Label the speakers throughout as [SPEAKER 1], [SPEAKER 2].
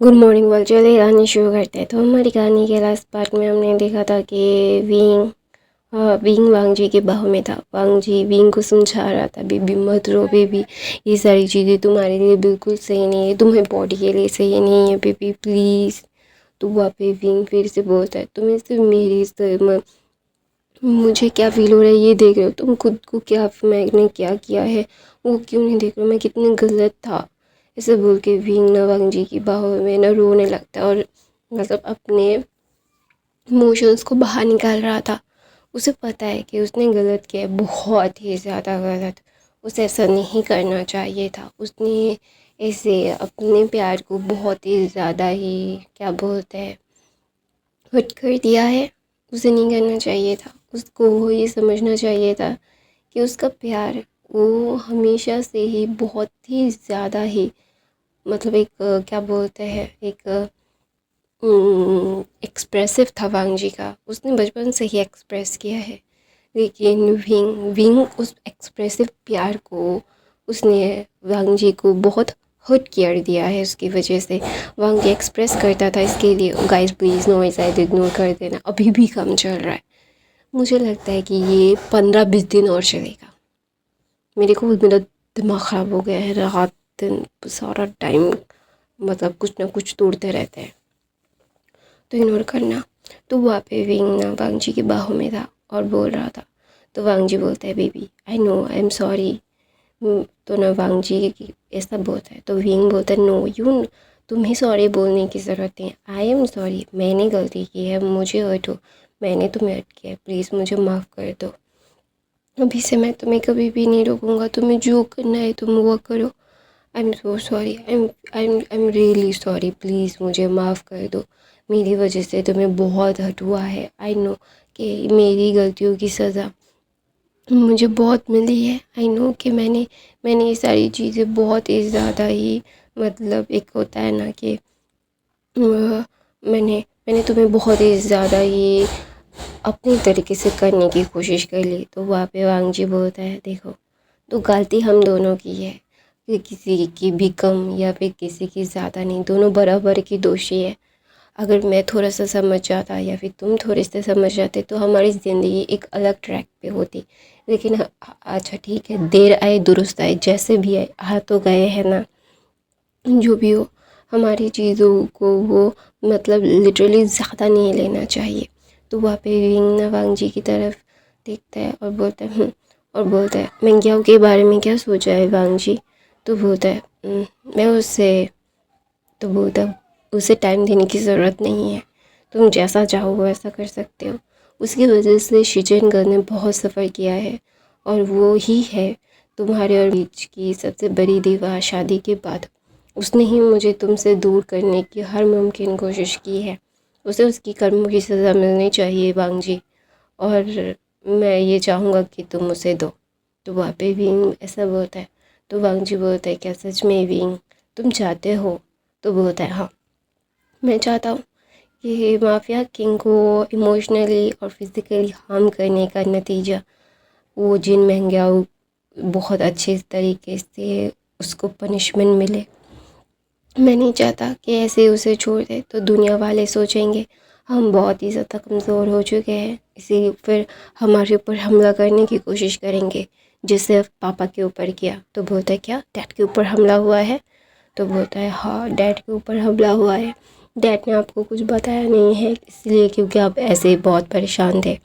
[SPEAKER 1] Good morning बोल चलिए कहानी शुरू करते हैं। तो हमारी कहानी के लास्ट पार्ट में हमने देखा था कि विंग वांग जी के बाहों में था। वांग जी विंग को समझा रहा था, बेबी मत रो बेबी, ये सारी चीज़ें तुम्हारे लिए बिल्कुल सही नहीं है, तुम्हें बॉडी के लिए सही नहीं है बेबी प्लीज़। तो वहाँ पे विंग फिर से बोलता है, तुम्हें सिर्फ मुझे क्या फील हो रहा है ये देख रहे हो, तुम खुद को क्या मैंने क्या किया है वो क्यों नहीं देख रहे हो, मैं कितनी गलत था। ऐसे बोल के विंग ना वांग जी की बाहों में ना रोने लगता है और मतलब अपने इमोशंस को बाहर निकाल रहा था। उसे पता है कि उसने गलत किया है, बहुत ही ज़्यादा गलत। उसे ऐसा नहीं करना चाहिए था। उसने ऐसे अपने प्यार को बहुत ही ज़्यादा ही क्या बोलते हैं हर्ट कर दिया है। उसे नहीं करना चाहिए था। उसको ये समझना चाहिए था कि उसका प्यार वो हमेशा से ही बहुत ही ज़्यादा ही मतलब एक क्या बोलते हैं एक एक्सप्रेसिव था वांग जी का। उसने बचपन से ही एक्सप्रेस किया है, लेकिन विंग विंग उस एक्सप्रेसिव प्यार को उसने वांग जी को बहुत हर्ट कर दिया है। उसकी वजह से वांग जी एक्सप्रेस करता था इसके लिए गाइस प्लीज़ नो शायद इग्नोर कर देना, अभी भी काम चल रहा है। मुझे लगता है कि ये 15-20 दिन और चलेगा। मेरा दिमाग ख़राब हो गया है, रात दिन सारा टाइम मतलब कुछ ना कुछ तोड़ते रहते हैं, तो इग्नोर करना। तो वहाँ पे विंग ना वांग जी की बाहों में था और बोल रहा था। तो वांग जी बोलता है, baby I know I am sorry. तो ना वांग जी की ऐसा बोलता है तो विंग बोलता है, नो यू, तुम्हें सॉरी बोलने की ज़रूरत नहीं है, आई एम सॉरी, मैंने गलती की है, मुझे हर्ट हो, मैंने तुम्हें हर्ट किया है, प्लीज़ मुझे माफ़ कर दो। अभी से मैं तुम्हें कभी भी नहीं रोकूंगा, तुम्हें जो करना है तुम वो करो। I am so sorry, I am really sorry, please मुझे माफ़ कर दो। मेरी वजह से तुम्हें बहुत हर्ट हुआ है। आई नो कि मेरी गलतियों की सज़ा मुझे बहुत मिली है। आई नो कि मैंने ये सारी चीज़ें बहुत ही ज़्यादा ही मतलब एक होता है ना कि मैंने मैंने तुम्हें बहुत ही ज़्यादा ही अपनी तरीके से करने की कोशिश कर ली। तो वहाँ पे वांग जी बोलता है, देखो तो गलती हम दोनों की है, कि किसी की भी कम या फिर किसी की ज़्यादा नहीं, दोनों बराबर की दोषी है। अगर मैं थोड़ा सा समझ जाता या फिर तुम थोड़े से समझ जाते तो हमारी ज़िंदगी एक अलग ट्रैक पे होती। लेकिन अच्छा ठीक है, देर आए दुरुस्त आए, जैसे भी आए आ तो गए हैं ना। जो भी हो, हमारी चीज़ों को वो मतलब लिटरली ज़्यादा नहीं लेना चाहिए। तो वहाँ पे विंग ना वांग जी की तरफ देखता है और बोलता है और बोलता है, मंग्याओं के बारे में क्या सोचा है वांग जी। तो बोलता है, मैं उससे तो बोलता है, उसे टाइम देने की ज़रूरत नहीं है, तुम जैसा चाहो वैसा कर सकते हो। उसकी वजह से शिजेनगर ने बहुत सफ़र किया है और वो ही है तुम्हारे और बीच की सबसे बड़ी दीवार। शादी के बाद उसने ही मुझे तुमसे दूर करने की हर मुमकिन कोशिश की है। उसे उसकी कर्मों की सज़ा मिलनी चाहिए वांग जी, और मैं ये चाहूँगा कि तुम उसे दो। तो वहाँ पे विंग ऐसा बोलता है। तो वांग जी बोलता है, क्या सच में विंग तुम चाहते हो। तो बोलता है, हाँ मैं चाहता हूँ कि माफिया किंग को इमोशनली और फिज़िकली हार्म करने का नतीजा वो जिन महंगाओं बहुत अच्छे तरीके से उसको पनिशमेंट मिले। मैं नहीं चाहता कि ऐसे उसे छोड़ दे तो दुनिया वाले सोचेंगे हम बहुत ही ज़्यादा कमज़ोर हो चुके हैं, इसीलिए फिर हमारे ऊपर हमला करने की कोशिश करेंगे, जिससे पापा के ऊपर किया। तो बोलता है, क्या डैड के ऊपर हमला हुआ है। तो बोलता है, हाँ डैड के ऊपर हमला हुआ है, डैड ने आपको कुछ बताया नहीं है इसलिए क्योंकि आप ऐसे ही बहुत परेशान थे।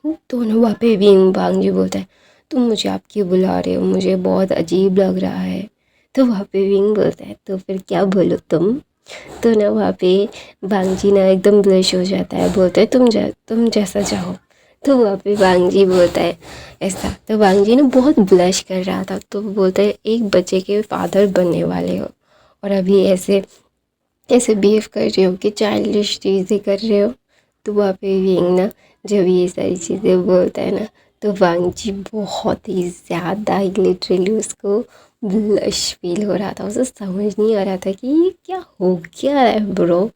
[SPEAKER 1] तो ना वहाँ पे विंग बांग जी बोलता है, तुम मुझे आप क्यों बुला रहे हो, मुझे बहुत अजीब लग रहा है। तो वहाँ पे विंग बोलता है, तो फिर क्या बोलो तुम। तो ना वहाँ पे बांग जी ना एकदम ब्लश हो जाता है, बोलता है तुम जैसा चाहो। तो वहाँ पे बांग जी बोलता है ऐसा। तो बांग जी ना बहुत ब्लश कर रहा था, तो बोलता है, एक बच्चे के फादर बनने वाले हो और अभी ऐसे ऐसे बिहेव कर रहे हो कि चाइल्डिश चीज़ें कर रहे हो। तो वहाँ पे विंग ना जब ये सारी चीज़ें बोलता है ना, तो वांग जी बहुत ही ज़्यादा लिटरली उसको ब्लश फील हो रहा था। उसे समझ नहीं आ रहा था कि ये क्या हो क्या रहा है ब्रो।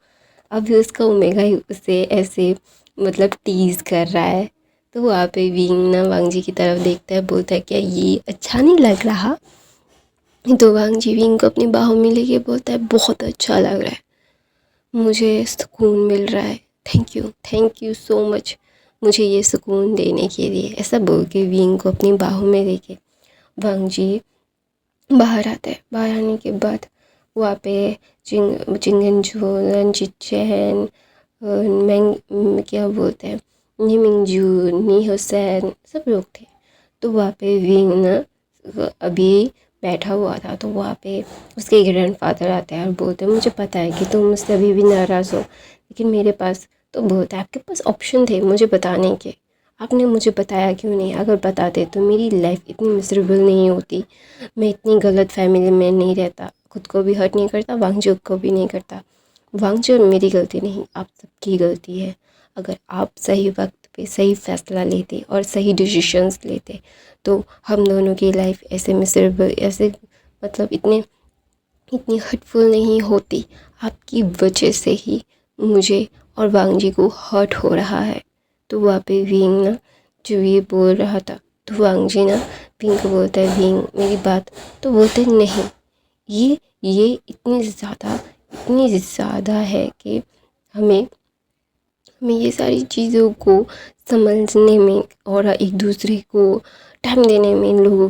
[SPEAKER 1] अभी उसका ओमेगा ही उसे ऐसे मतलब टीज़ कर रहा है। तो वहाँ पे विंग ना वांग जी की तरफ देखता है, बोलता है, क्या ये अच्छा नहीं लग रहा। तो वांग जी विंग को अपनी बाहों में लेके बोलता है बहुत अच्छा लग रहा है, मुझे सुकून मिल रहा है, थैंक यू सो मच मुझे ये सुकून देने के लिए। ऐसा बोल के विंग को अपनी बाहों में लेके वांग जी बाहर आता है। बाहर आने के बाद वहाँ पे चिंगनजू, रंजीत मैंग क्या बोलते हैं, निमिंगजू, नी हुसैन सब लोग थे। तो वहाँ पे विंग ना अभी बैठा हुआ था। तो वहाँ पे उसके ग्रैंडफादर आते हैं और बोलते हैं मुझे पता है कि तुम मुझसे अभी भी नाराज़ हो, लेकिन मेरे पास तो बहुत है, आपके पास ऑप्शन थे मुझे बताने के, आपने मुझे बताया क्यों नहीं? अगर बताते तो मेरी लाइफ इतनी मिserable नहीं होती, मैं इतनी गलत फैमिली में नहीं रहता, खुद को भी हर्ट नहीं करता, वांगचुक को भी नहीं करता। वांगचुक मेरी गलती नहीं, आप सबकी गलती है। अगर आप सही वक्त पे सही फ़ैसला लेते और सही डिसीजंस लेते तो हम दोनों की लाइफ ऐसे मिserable, ऐसे मतलब इतनी हर्टफुल नहीं होती। आपकी वजह से ही मुझे और वांग जी को हर्ट हो रहा है। तो वहाँ पे विंग ना जो ये बोल रहा था, तो वांग जी ना विंग को बोलता है विंग मेरी बात, तो बोलते हैं, नहीं ये इतनी ज़्यादा है कि हमें हमें ये सारी चीज़ों को समझने में और एक दूसरे को टाइम देने में इन लोगों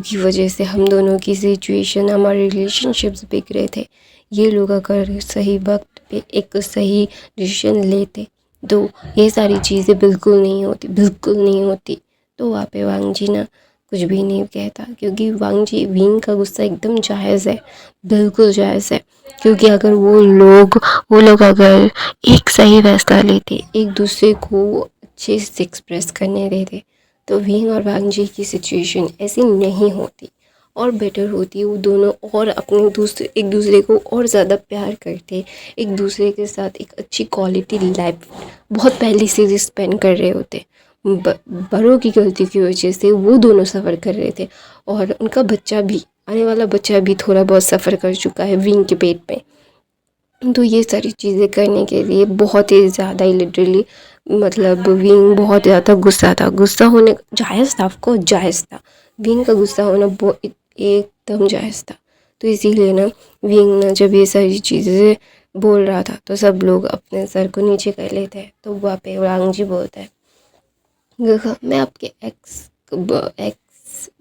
[SPEAKER 1] की वजह से हम दोनों की सिचुएशन, हमारे रिलेशनशिप्स बिगड़े थे। ये लोग अगर सही वक्त पे एक सही डिसीजन लेते तो ये सारी चीज़ें बिल्कुल नहीं होती। तो वहाँ पे वांग जी ना कुछ भी नहीं कहता, क्योंकि वांग जी विंग का गुस्सा एकदम जायज़ है, बिल्कुल जायज़ है। क्योंकि अगर वो लोग अगर एक सही फैसला लेते, एक दूसरे को अच्छे से एक्सप्रेस करने देते, तो विंग और वांग जी की सिचुएशन ऐसी नहीं होती और बेटर होती। वो दोनों और एक दूसरे को और ज़्यादा प्यार करते, एक दूसरे के साथ एक अच्छी क्वालिटी लाइफ बहुत पहले से स्पेंड कर रहे होते। बड़ों की गलती की वजह से वो दोनों सफ़र कर रहे थे और उनका बच्चा भी, आने वाला बच्चा भी थोड़ा बहुत सफ़र कर चुका है विंग के पेट में। तो ये सारी चीज़ें करने के लिए बहुत ही ज़्यादा ही लिटरली मतलब विंग बहुत ज़्यादा गुस्सा होने जायज़ था, ऑफकोर्स जायज़ था, विंग का गुस्सा होना एकदम जायज़ था। तो इसीलिए ना विंग ना जब ये सारी चीज़ें बोल रहा था तो सब लोग अपने सर को नीचे कर लेते हैं। तो वहाँ पे वांग जी बोलता है, देखो मैं आपके एक्स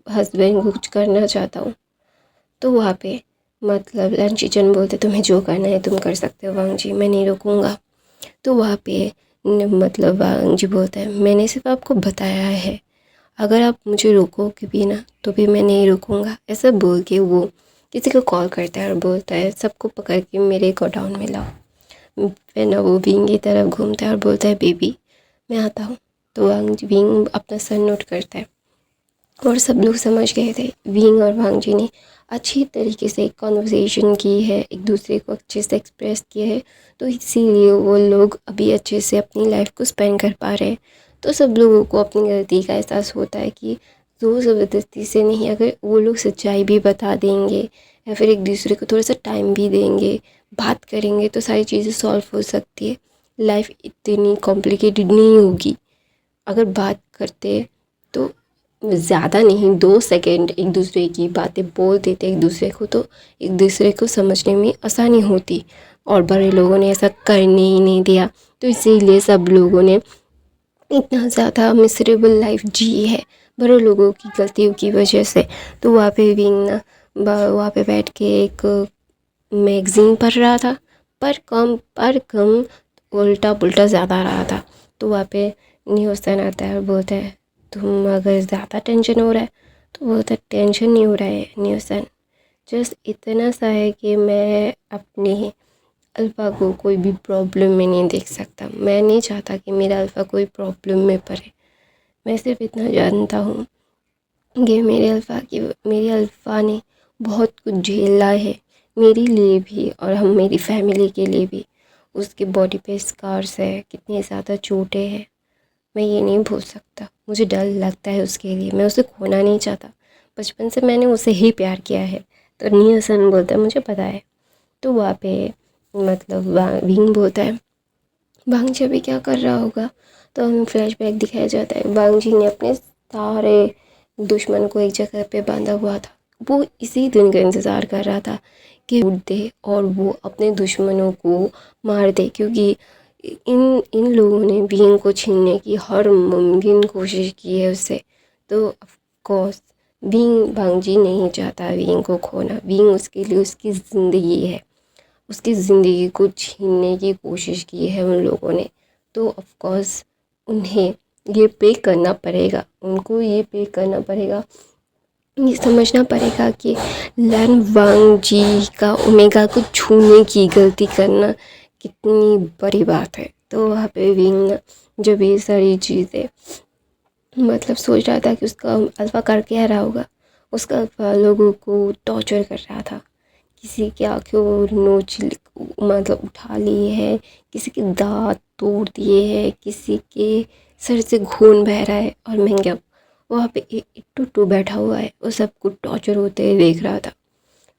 [SPEAKER 1] हस्बैंड को कुछ करना चाहता हूँ। तो वहाँ पे मतलब लंचीचन बोलते तुम्हें जो करना है तुम कर सकते हो वांग जी, मैं नहीं रोकूँगा। तो वहाँ पे मतलब वांग जी बोलता है मैंने सिर्फ आपको बताया है, अगर आप मुझे रोकोगे भी ना तो भी मैं नहीं रुकूँगा। ऐसा बोल के वो किसी को कॉल करता है और बोलता है सबको पकड़ के मेरे गोडाउन में लाओ। फिर ना वो विंग की तरफ घूमता है और बोलता है बेबी मैं आता हूँ। तो विंग अपना सर नोट करता है और सब लोग समझ गए थे विंग और वांग जी ने अच्छी तरीके से कॉन्वर्सेशन की है, एक दूसरे को अच्छे से एक्सप्रेस किया है, तो इसीलिए वो लोग अभी अच्छे से अपनी लाइफ को स्पेंड कर पा रहे हैं। तो सब लोगों को अपनी गलती का एहसास होता है कि ज़ोर ज़बरदस्ती से नहीं, अगर वो लोग सच्चाई भी बता देंगे या फिर एक दूसरे को थोड़ा सा टाइम भी देंगे, बात करेंगे, तो सारी चीज़ें सॉल्व हो सकती है। लाइफ इतनी कॉम्प्लिकेटेड नहीं होगी। अगर बात करते तो ज़्यादा नहीं 2 सेकंड एक दूसरे की बातें बोल देते एक दूसरे को, तो एक दूसरे को समझने में आसानी होती। और बड़े लोगों ने ऐसा करने ही नहीं दिया, तो इसीलिए सब लोगों ने इतना ज़्यादा मिसरेबल लाइफ जी है बड़े लोगों की गलतियों की वजह से। तो वहाँ पे विंग ना वहाँ पे बैठ के एक मैगज़ीन पढ़ रहा था, पर कम उल्टा पुल्टा ज़्यादा रहा था। तो वहाँ पे न्यूज़ आता है और बोलता है तुम अगर ज़्यादा टेंशन हो रहा है, तो बोलता है टेंशन नहीं हो रहा है न्यूज़न, जस्ट इतना सा है कि मैं अपने अल्फ़ा को कोई भी प्रॉब्लम में नहीं देख सकता। मैं नहीं चाहता कि मेरा अल्फ़ा कोई प्रॉब्लम में पड़े। मैं सिर्फ इतना जानता हूँ कि मेरे अल्फ़ा ने बहुत कुछ झेला है, मेरे लिए भी और मेरी फैमिली के लिए भी। उसके बॉडी पे स्कार्स है, कितनी ज़्यादा चोटें हैं, मैं ये नहीं भूल सकता। मुझे डर लगता है उसके लिए, मैं उसे खोना नहीं चाहता। बचपन से मैंने उसे ही प्यार किया है। तो नीलसन बोलता है मुझे पता है। तो वहाँ पे मतलब विंग बोलता है वांग जी अभी क्या कर रहा होगा। तो हमें फ्लैशबैक दिखाया जाता है, वांग जी ने अपने सारे दुश्मन को एक जगह पे बांधा हुआ था। वो इसी दिन का इंतज़ार कर रहा था कि उठ दे और वो अपने दुश्मनों को मार दे, क्योंकि इन इन लोगों ने बीइंग को छीनने की हर मुमकिन कोशिश की है उससे। तो ऑफ कोर्स बीइंग वांगजी नहीं चाहता बीइंग को खोना। बीइंग उसके लिए उसकी ज़िंदगी है, उसकी ज़िंदगी को छीनने की कोशिश की है उन लोगों ने। तो ऑफ कोर्स उन्हें ये पे करना पड़ेगा, उनको ये पे करना पड़ेगा। ये समझना पड़ेगा कि लैन वांगजी का ओमेगा को छूने की गलती करना कितनी बड़ी बात है। तो वहाँ पे विंग जब ये सारी चीज़ें मतलब सोच रहा था कि उसका अल्फा कर क्या रहा होगा, उसका अल्फा लोगों को टॉर्चर कर रहा था, किसी की आँखों नोच मतलब उठा ली है, किसी के दांत तोड़ दिए हैं, किसी के सर से खून बह रहा है, और महंगा वहाँ पे टू बैठा हुआ है, वो सबको टॉर्चर होते हुए देख रहा था।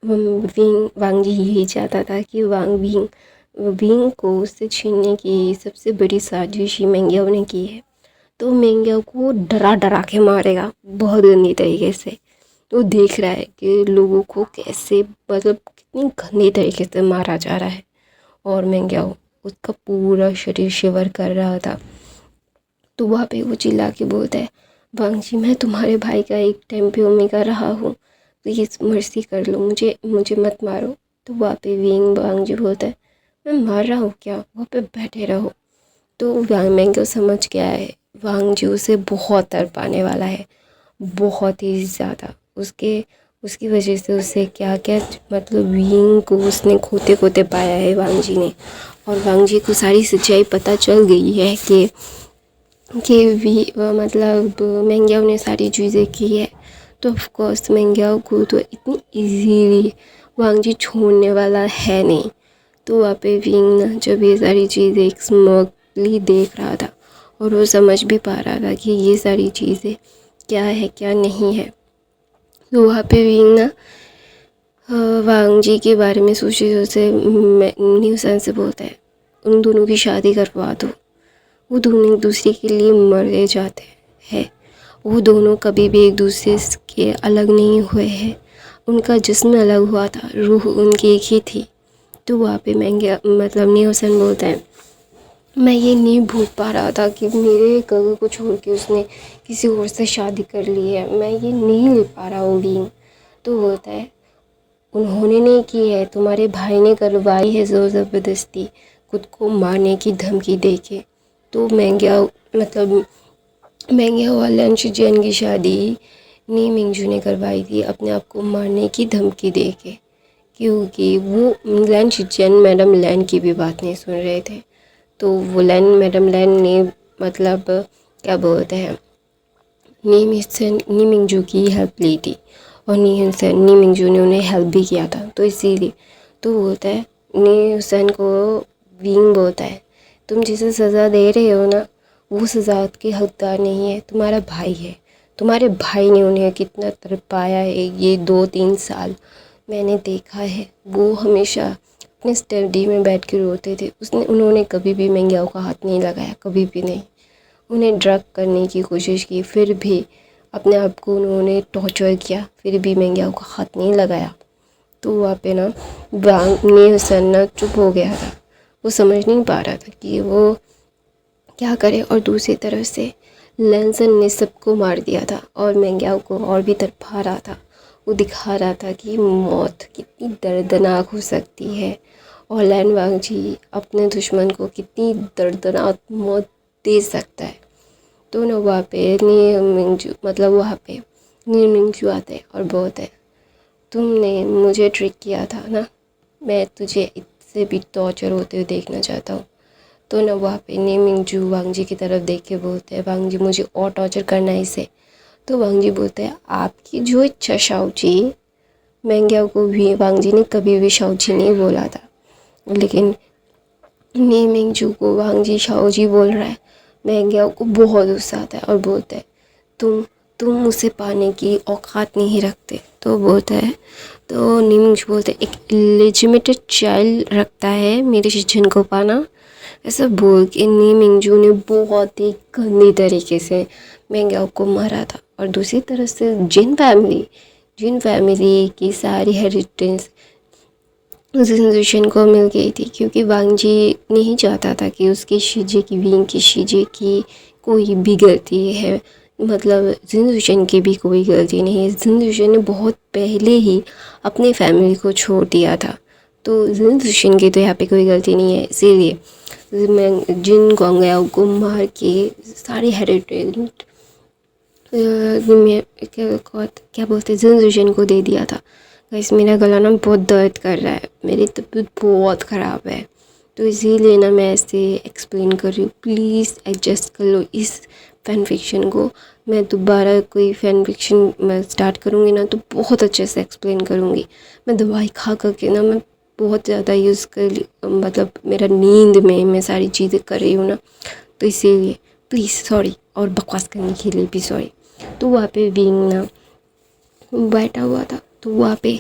[SPEAKER 1] वांगजी यही चाहता था कि विंग को उससे छीनने की सबसे बड़ी साजिश ही मेंग्याओ ने की है। तो मेंग्याओ को डरा डरा के मारेगा बहुत गंदी तरीके से। तो देख रहा है कि लोगों को कैसे मतलब कितनी गंदी तरीके से मारा जा रहा है, और मेंग्याओ उसका पूरा शरीर शिवर कर रहा था। तो वहाँ पे वो चिल्ला के बोलता है, वांगजी मैं तुम्हारे भाई का एक टाइम पे ओमेगा रहा हूँ, प्लीज़ मर्सी कर लो, मुझे मत मारो। तो वहाँ पे वांगजी बोलता है, मैं मार रहा हूँ क्या, वहाँ पे बैठे रहो। तो मैंगो समझ गया है वांगजी उसे बहुत तड़पाने वाला है, बहुत ही ज़्यादा। उसकी वजह से उसे क्या क्या मतलब विंग को उसने खोते खोते पाया है वांगजी ने, और वांगजी को सारी सच्चाई पता चल गई है कि मतलब मेंग्याओ ने सारी चीज़ें की है। तो ऑफ कोर्स मेंग्याओ को तो इतनी इजीली वांगजी छोड़ने वाला है नहीं। तो वहाँ पे विंग ना जब ये सारी चीज़ें एक स्मगली देख रहा था, और वो समझ भी पा रहा था कि ये सारी चीज़ें क्या है क्या नहीं है। तो वहाँ पे विंग ना वांगजी के बारे में सोचे सोचे न्यूसन से बोलता है, उन दोनों की शादी करवा दो, वो दोनों एक दूसरे के लिए मरे जाते हैं। वो दोनों कभी भी एक दूसरे के अलग नहीं हुए हैं, उनका जिस्म अलग हुआ था, रूह उनकी एक ही थी। तो वहाँ पे महंगे मतलब न्यूसन बोलता है, मैं ये नहीं भूल पा रहा था कि मेरे गगन को छोड़ के उसने किसी और से शादी कर ली है, मैं ये नहीं ले पा रहा हूँ बीइंग। तो बोलता है, उन्होंने नहीं की है, तुम्हारे भाई ने करवाई है ज़ोर ज़बरदस्ती, खुद को मारने की धमकी दे के। तो महंगा और लंच जैन की शादी नी मिंगजू ने करवाई थी अपने आप को मारने की धमकी दे के, क्योंकि वो लंच जैन मैडम लैन की भी बात नहीं सुन रहे थे। तो वो मैडम लैन ने मतलब क्या बोलते हैं नी मिंगजू की हेल्प ली थी, और नी मिंगजू ने उन्हें हेल्प भी किया था। तो इसीलिए तो बोलता है नी हुसैन को विंग बोलता है, तुम जिसे सज़ा दे रहे हो ना, वो सज़ा के हकदार नहीं है, तुम्हारा भाई है। तुम्हारे भाई ने उन्हें कितना तड़पाया है ये 2-3 साल, मैंने देखा है। वो हमेशा अपने स्टडी में बैठ के रोते थे, उन्होंने कभी भी मेंग्याओ का हाथ नहीं लगाया, कभी भी नहीं। उन्हें ड्रग करने की कोशिश की, फिर भी अपने आप को उन्होंने टॉर्चर किया, फिर भी मेंग्याओ का हाथ नहीं लगाया। तो वहाँ पे ना वांग हुसैन ना चुप हो गया था, वो समझ नहीं पा रहा था कि वो क्या करे। और दूसरी तरफ से लैंसन ने सबको मार दिया था, और मेंग्याओ को और भी तड़पा रहा था। वो दिखा रहा था कि मौत कितनी दर्दनाक हो सकती है, और लैन वांगजी अपने दुश्मन को कितनी दर्दनाक मौत दे सकता है। तो ना वहाँ पे वहाँ पे नी मिंगजू आते हैं और बोलते हैं, तुमने मुझे ट्रिक किया था ना, मैं तुझे इससे भी टॉर्चर होते हुए देखना चाहता हूँ। तो ना वहाँ पे नी मिंगजू वांगजी की तरफ देख के बोलते हैं, वांगजी मुझे और टॉर्चर करना है इसे। तो वांगजी बोलते हैं, आपकी जो इच्छा शाओजी। मेंग्याओ को भी वांगजी ने कभी भी शाओजी नहीं बोला था, लेकिन नी मिंगजू को वांगजी शाओजी बोल रहा है। मेंग्याओ को बहुत गुस्सा आता है और बोलता है, तुम उसे पाने की औकात नहीं रखते। तो बोलता है, तो नी मिंगजू बोलते है, एक इलिजिमेटेड चाइल्ड रखता है मेरे शिजन को पाना। ऐसा बोल के नी मिंगजू ने बहुत ही गंदी तरीके से मेंग्याओ को मारा था। और दूसरी तरफ से जिन फैमिली जिन फैमिली की सारी हेरिटेज जिनजुशन को मिल गई थी, क्योंकि वांग जी नहीं चाहता था कि उसकी शीजे की, विंग की शीजे की कोई भी गलती है। मतलब जिनजुशन की भी कोई गलती नहीं है। जिनजुशन ने बहुत पहले ही अपनी फैमिली को छोड़ दिया था, तो जिनजुशन की तो यहाँ पे कोई गलती नहीं है। इसीलिए मैं जिन गोंगयाओ को मार के सारी हेरिटेज में क्या बोलते हैं, जिनजुशन को दे दिया था। गाइस मेरा गला ना बहुत दर्द कर रहा है, मेरी तबीयत बहुत ख़राब है, तो इसीलिए ना मैं ऐसे एक्सप्लेन कर रही हूँ। प्लीज़ एडजस्ट कर लो इस फ़ैन फिक्शन को। मैं दोबारा कोई फ़ैन फिक्शन मैं स्टार्ट करूँगी ना तो बहुत अच्छे से एक्सप्लेन करूँगी। मैं दवाई खा कर के ना मैं बहुत ज़्यादा यूज़ कर, मतलब मेरा नींद में मैं सारी चीज़ें कर रही हूँ ना, तो इसीलिए प्लीज़ सॉरी, और बकवास करने के लिए भी सॉरी। तो वहाँ पे विंग ना बैठा हुआ था, तो वहाँ पे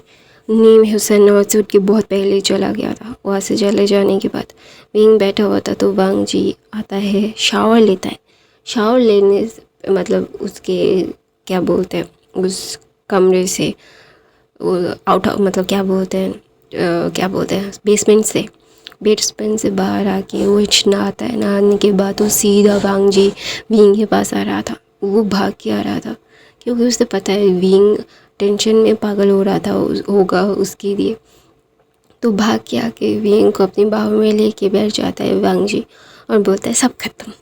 [SPEAKER 1] नीम हुसैन नवाज से उठ के बहुत पहले चला गया था। वहाँ से चले जाने के बाद विंग बैठा हुआ था, तो वांग जी आता है, शावर लेता है। शावर लेने से मतलब उसके क्या बोलते हैं, उस कमरे से आउट, मतलब क्या बोलते हैं बेसमेंट से बाहर आके वो नहाता है। नहाने के बाद वो सीधा वांग जी विंग के पास आ रहा था। वो भाग के आ रहा था, क्योंकि उसे पता है विंग टेंशन में पागल हो रहा था होगा उसके लिए। तो भाग के आके विंग को अपनी बाहों में लेके बैठ जाता है वांग जी, और बोलता है सब खत्म,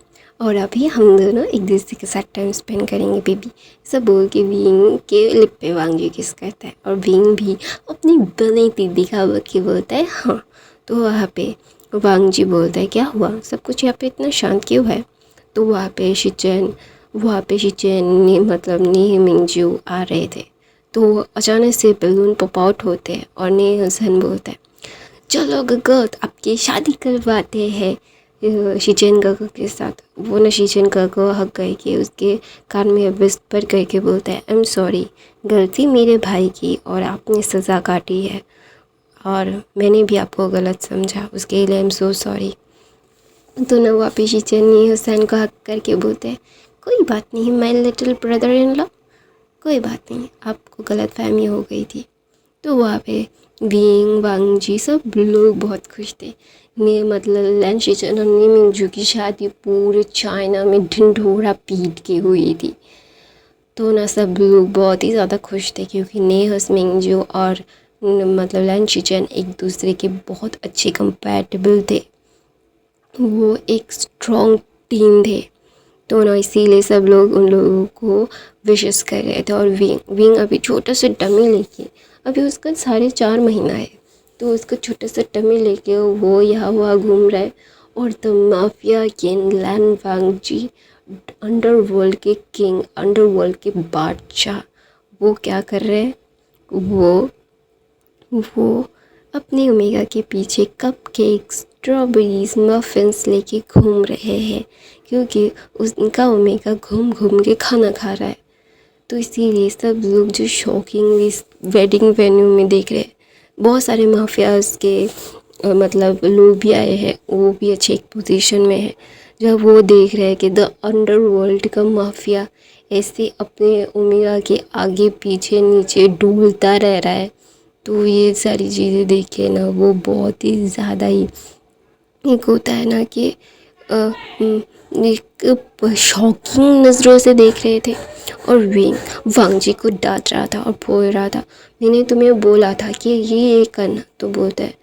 [SPEAKER 1] और अभी हम दोनों एक दूसरे के साथ टाइम स्पेंड करेंगे बेबी। सब बोल के विंग के लिप पे वांग जी किस करता है, और विंग भी अपनी बनी दीदी का के बोलता है हाँ। तो वहाँ पे वांग जी बोलता है क्या हुआ, सब कुछ यहाँ पे इतना शांत क्यों है। तो वहाँ पे शिचेन ने मतलब नी मिंगजू आ रहे थे, तो अचानक से बैलून पॉप आउट होते हैं, और नी हसन बोलता है चलो गगो आपकी शादी करवाते हैं शिचेन गगो के साथ। वो ना शिचेन गगो हक गए कि उसके कान में विस्पर करके बोलता है आई एम सॉरी, गलती मेरे भाई की और आपने सज़ा काटी है, और मैंने भी आपको गलत समझा, उसके लिए आई एम सो सॉरी। तो ना वापिस शिचेन नी हुसैन को हक करके बोलते हैं कोई बात नहीं my little brother in law, कोई बात नहीं, आपको गलतफहमी हो गई थी। तो वहाँ पे विंग वांग जी सब लोग बहुत खुश थे। ने मतलब लैन शिचन और नी मिंगजू की शादी पूरे चाइना में ढिंढोरा पीट के हुई थी। तो ना सब लोग बहुत ही ज़्यादा खुश थे, क्योंकि ने हस मिंगजू और मतलब लैन शिचन एक दूसरे के बहुत अच्छे कंपैटिबल थे, वो एक स्ट्रॉन्ग टीम थे। तो ना इसीलिए सब लोग उन लोगों को विशेस कर रहे थे। और विंग अभी छोटा सा डमी लेके, अभी उसका 4.5 महीना है, तो उसका छोटा सा डमी लेके वो यहाँ वहाँ घूम रहा है। और the mafia king Lan Wang ji, underworld के किंग, अंडरवर्ल्ड के बादशाह, वो क्या कर रहे हैं, वो अपने ओमेगा के पीछे कपकेक्स, स्ट्रॉबेरीज, मफ़िन्स लेके घूम रहे हैं, क्योंकि उनका ओमेगा घूम घूम के खाना खा रहा है। तो इसीलिए सब लोग जो शॉकिंगली वेडिंग वेन्यू में देख रहे हैं, बहुत सारे माफियाज के मतलब लोग भी आए हैं, वो भी अच्छे एक पोजीशन में है। जब वो देख रहे हैं कि द अंडरवर्ल्ड का माफिया ऐसे अपने ओमेगा के आगे पीछे नीचे डूबता रह रहा है, तो ये सारी चीज़ें देख के ना वो बहुत ही ज़्यादा ही एक होता है ना कि एक शॉकिंग नज़रों से देख रहे थे। और विंग वांग जी को डांट रहा था और बोल रहा था मैंने तुम्हें बोला था कि ये करना, तो बोलता है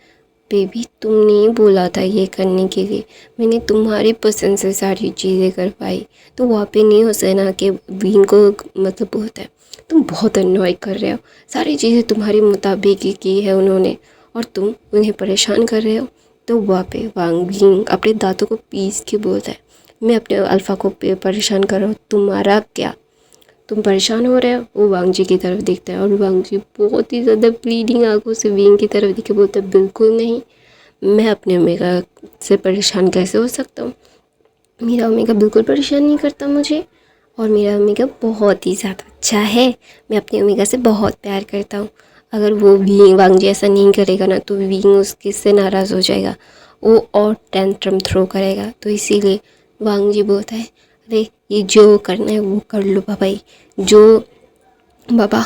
[SPEAKER 1] बेबी तुमने बोला था ये करने के लिए, मैंने तुम्हारी पसंद से सारी चीज़ें करवाई। तो वहाँ पे नहीं हो सना कि विंग को मतलब बोलता है तुम बहुत अनॉय कर रहे हो, सारी चीज़ें तुम्हारे मुताबिक ही की है उन्होंने, और तुम उन्हें परेशान कर रहे हो। तो वहाँ पे वांग विंग अपने दांतों को पीस के बोलता है मैं अपने अल्फ़ा को परेशान कर रहा हूँ, तुम्हारा क्या, तुम परेशान हो रहे हो। वो वांग जी की तरफ देखता है, और वांग जी बहुत ही ज़्यादा प्लीडिंग आंखों से विंग की तरफ देख के बोलता है बिल्कुल नहीं, मैं अपने ओमेगा से परेशान कैसे हो सकता हूँ, मेरा ओमेगा बिल्कुल परेशान नहीं करता मुझे, और मेरा ओमेगा बहुत ही ज़्यादा अच्छा है, मैं अपने ओमेगा से बहुत प्यार करता हूँ। अगर वो विंग वांग जी ऐसा नहीं करेगा ना तो विंग उसके से नाराज़ हो जाएगा, वो और टेंट्रम थ्रो करेगा। तो इसीलिए वांग जी बोलता है अरे ये जो करना है वो कर लो भाई, जो बाबा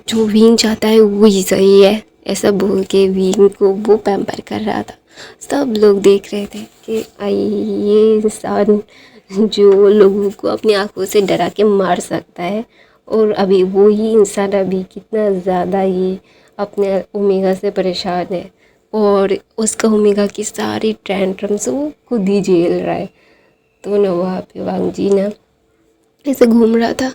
[SPEAKER 1] जो विंग चाहता है वही सही है, ऐसा बोल के विंग को वो पैम्पर कर रहा था। सब लोग देख रहे थे कि ये इंसान जो लोगों को अपनी आंखों से डरा के मार सकता है, और अभी वो ही इंसान अभी कितना ज़्यादा ये अपने ओमेगा से परेशान है, और उसका ओमेगा की सारी टेंट्रम्स वो खुद ही झेल रहा है। तो ना वहाँ पे वांग जी ना ऐसे घूम रहा था,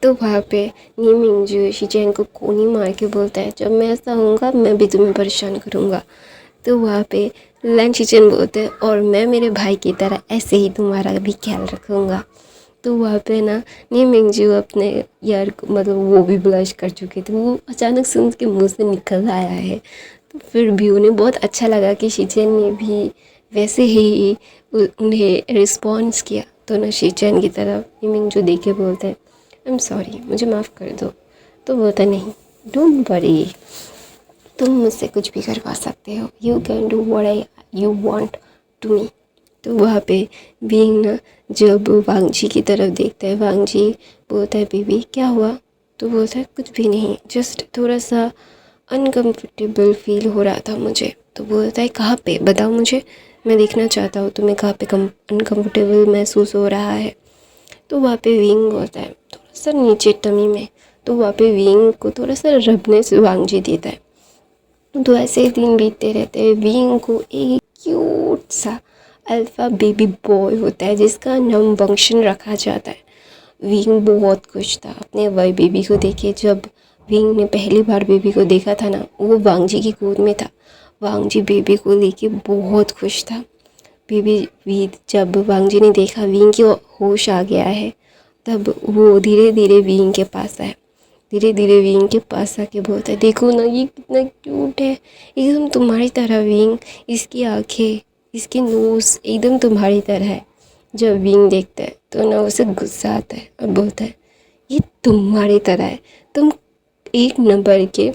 [SPEAKER 1] तो वहाँ पे नीमिंग जो शीचेन को कोनी मार के बोलता है, जब मैं ऐसा होऊंगा मैं भी तुम्हें परेशान करूँगा। तो वहाँ पे लैन शीचेन बोलते हैं, और मैं मेरे भाई की तरह ऐसे ही तुम्हारा भी ख्याल रखूँगा। तो वहाँ पे ना नीमिंग जो अपने यार मतलब वो भी ब्लश कर चुके थे, वो अचानक से उनके मुँह से निकल आया है। तो फिर भी उन्हें बहुत अच्छा लगा कि शीचेन ने भी वैसे ही उन्हें रिस्पॉन्स किया। तो ना शीचेन की तरफ नीमिंग जो देख के बोलते हैं, आई एम सॉरी, मुझे माफ़ कर दो। तो बोलता नहीं, डोंट वरी, तुम मुझसे कुछ भी करवा सकते हो, you can do what you want to me. तो वहाँ पे बीइंग ना जब वांग जी की तरफ देखता है, वांग जी बोलता है, बेबी क्या हुआ? तो बोलता है कुछ भी नहीं, जस्ट थोड़ा सा अनकम्फर्टेबल फील हो रहा था मुझे। तो बोलता है कहाँ पे, बताओ मुझे, मैं देखना चाहता हूँ तुम्हें कहाँ पे अनकम्फर्टेबल महसूस हो रहा है। तो वहाँ पे विंग होता है थोड़ा सा नीचे टमी में, तो वहाँ पे विंग को थोड़ा सा रबने से वांग जी देता है। तो ऐसे ही दिन बीतते रहते हैं। विंग को एक क्यूट सा अल्फ़ा बेबी बॉय होता है जिसका नाम वंशन रखा जाता है। विंग बहुत खुश था अपने वही बेबी को देखे। जब विंग ने पहली बार बेबी को देखा था ना, वो वांग जी की गोद में था। वांग जी बेबी को लेके बहुत खुश था। बेबी भी जब वांग जी ने देखा विंग की होश आ गया है, तब वो धीरे धीरे विंग के पास आया। धीरे धीरे विंग के पास आके बोलता है, देखो ना ये कितना क्यूट है, एकदम तुम्हारी तरह विंग, इसकी आंखें, इसकी नोज़ एकदम तुम्हारी तरह है। जब विंग देखता है तो ना उसे गुस्सा आता है और बोलता है, ये तुम्हारी तरह है, तुम एक नंबर के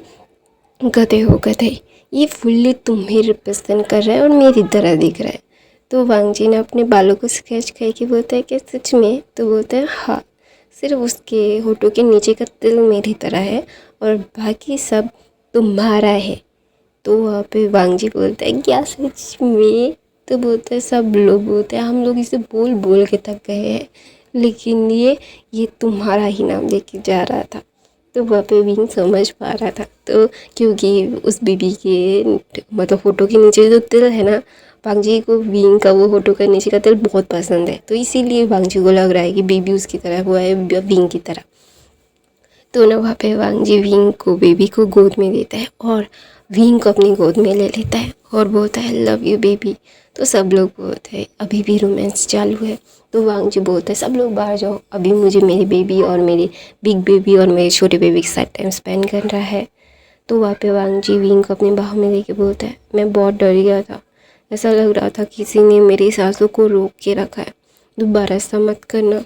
[SPEAKER 1] गधे हो गधे, ये फुल्ली तुम्हें रिप्रेजेंट कर रहा है और मेरी तरह दिख रहा है। तो वांग जी ने अपने बालों को स्केच करके बोलता है कि सच में? तो बोलता है हाँ, सिर्फ उसके होठों के नीचे का तिल मेरी तरह है और बाकी सब तुम्हारा है। तो वहाँ पे वांग जी बोलता है क्या सच में? तो बोलता है सब लोग बोलते हैं, हम लोग इसे बोल बोल के थक गए हैं, लेकिन ये तुम्हारा ही नाम लेके जा रहा था। तो वहाँ पे विंग समझ पा रहा था, तो क्योंकि उस बेबी के मतलब फ़ोटो के नीचे जो तिल है ना, वांग जी को विंग का वो फोटो का नीचे का तिल बहुत पसंद है, तो इसीलिए वांग जी को लग रहा है कि बेबी उसकी तरह हुआ है विंग की तरह। तो ना वहाँ पे वांग जी विंग को बेबी को गोद में देता है और विंग को अपनी गोद में ले लेता है और बोलता है लव यू बेबी। तो सब लोग बोलते हैं अभी भी रोमांस चालू है। तो वांग जी बोलता है सब लोग बाहर जाओ, अभी मुझे मेरी बेबी और मेरी बिग बेबी और मेरे छोटे बेबी के साथ टाइम स्पेंड करना है। तो वहाँ पे वांग जी विंग को अपनी बाहों में लेके बोलता है मैं बहुत डर गया था, ऐसा लग रहा था किसी ने मेरी सांसों को रोक के रखा है, दोबारा ऐसा मत करना।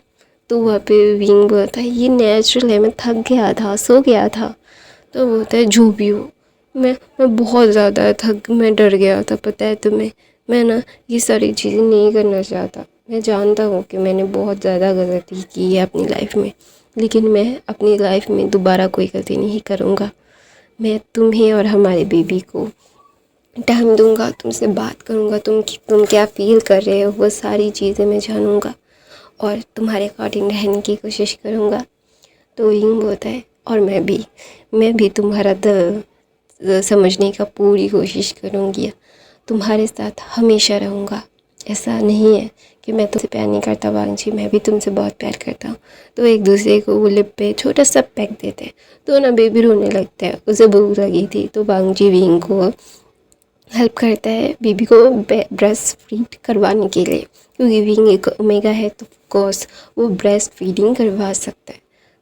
[SPEAKER 1] तो वहाँ पे विंग बोलता है ये नेचुरल है, मैं थक गया था, सो गया था। तो बोलता है जो भी हो, मैं बहुत ज़्यादा मैं डर गया था, पता है तुम्हें, मैं ना ये सारी चीज़ें नहीं करना चाहता। मैं जानता हूँ कि मैंने बहुत ज़्यादा गलती की है अपनी लाइफ में, लेकिन मैं अपनी लाइफ में दोबारा कोई गलती नहीं करूँगा। मैं तुम्हें और हमारे बेबी को टाइम दूँगा, तुमसे बात करूँगा, तुम क्या फ़ील कर रहे हो वो सारी चीज़ें मैं जानूँगा और तुम्हारे अकॉर्डिंग रहने की कोशिश करूँगा। तो विंग बोलता है और मैं भी तुम्हारा दिल समझने का पूरी कोशिश करूँगी, तुम्हारे साथ हमेशा रहूँगा। ऐसा नहीं है कि मैं तुमसे प्यार नहीं करता वांग जी, मैं भी तुमसे बहुत प्यार करता हूँ। तो एक दूसरे को वो लिप पे छोटा सा पैक देते हैं। तो ना बेबी रोने लगता है, उसे भूख लगी थी। तो वांग जी विंग को हेल्प करता है बेबी को ब्रेस्ट फीड करवाने के लिए, क्योंकि विंग एक ओमेगा है तो ऑफकोर्स वो ब्रेस्ट फीडिंग करवा सकता है।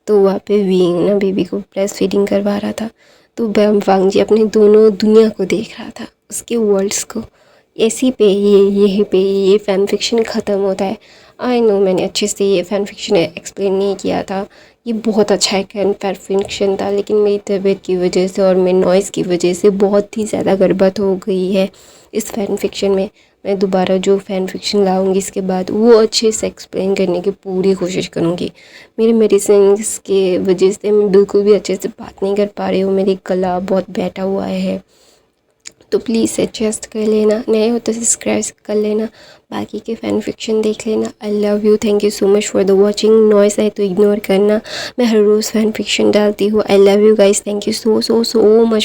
[SPEAKER 1] तो वहाँ पे विंग ना बेबी को ब्रेस्ट फीडिंग करवा रहा था। तो वांग जी अपने दोनों दुनिया को देख रहा था, उसके वर्ल्ड्स को। ऐसी पे ये फैन फिक्शन ख़त्म होता है। आई नो मैंने अच्छे से ये फैन फिक्शन एक्सप्लेन नहीं किया था, ये बहुत अच्छा एक फैन फिक्शन था, लेकिन मेरी तबीयत की वजह से और मेरे नॉइज़ की वजह से बहुत ही ज़्यादा गड़बड़ हो गई है इस फैन फिक्शन में। मैं दोबारा जो फ़ैन फिक्शन लाऊंगी इसके बाद वो अच्छे से एक्सप्लेन करने की पूरी कोशिश करूँगी। मेरे मेडिसिन के वजह से मैं बिल्कुल भी अच्छे से बात नहीं कर पा रही हूँ, मेरी गला बहुत बैठा हुआ है, तो प्लीज़ एडजस्ट कर लेना, नए हो तो सब्सक्राइब कर लेना, बाकी के फ़ैन फिक्शन देख लेना। I love you, thank you so much for the watching. Noise आए तो इग्नोर करना, मैं हर रोज़ फ़ैन फिक्शन डालती हूँ। I love you guys, thank you so much.